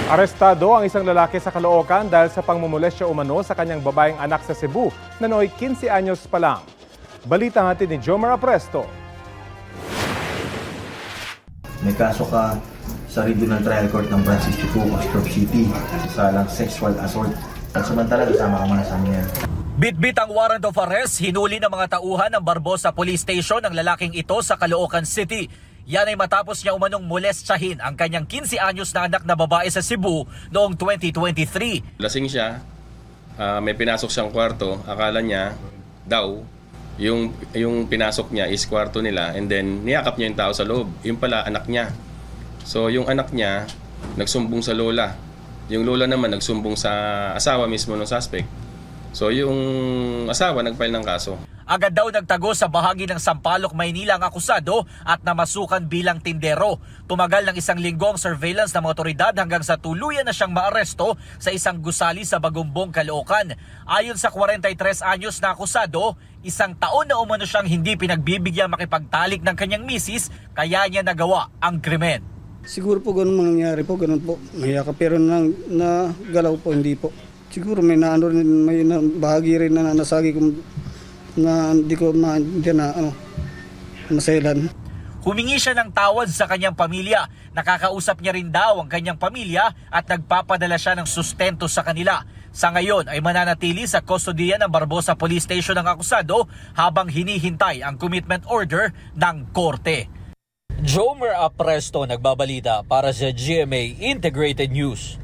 Arestado ang isang lalaki sa Caloocan dahil sa pangmumulestya umano sa kanyang babaeng anak sa Cebu na nooy 15 anyos pa lang. Balita hatid ni Jomar Apresto. May kaso ka sa Regional Trial Court ng Branch 62, Ostrov City sa lang sexual assault. At samantala, kasama ka muna sa amin yan. Bitbit ang warrant of arrest, hinuli ng mga tauhan ng Barbosa Police Station ang lalaking ito sa Caloocan City. Yan ay matapos niya umanong molestyahin ang kanyang 15 anyos na anak na babae sa Cebu noong 2023. Lasing siya, may pinasok siyang kwarto, akala niya daw yung pinasok niya is kwarto nila, and then niyakap niya yung tao sa loob. Yung pala anak niya. So yung anak niya nagsumbong sa lola. Yung lola naman nagsumbong sa asawa mismo ng suspect. So yung asawa nag-file ng kaso. Agad daw nagtago sa bahagi ng Sampaloc, Maynila ang akusado at namasukan bilang tindero. Tumagal ng 1 linggo ang surveillance ng mga otoridad hanggang sa tuluyan na siyang maaresto sa isang gusali sa Bagumbong, Caloocan. Ayon sa 43 anyos na akusado, 1 taon na umano siyang hindi pinagbibigyan makipagtalik ng kanyang misis, kaya niya nagawa ang krimen. Siguro po ganun mangyayari po, ganun po. Mahiyaka pero na galaw po, hindi po. Siguro may bahagi rin na nasagi kung na hindi ko maselan. Humingi siya ng tawad sa kanyang pamilya. Nakakausap niya rin daw ang kanyang pamilya at nagpapadala siya ng sustento sa kanila. Sa ngayon ay mananatili sa kustodiya ng Barbosa Police Station ang akusado habang hinihintay ang commitment order ng korte. Jomer Apresto nagbabalita para sa GMA Integrated News.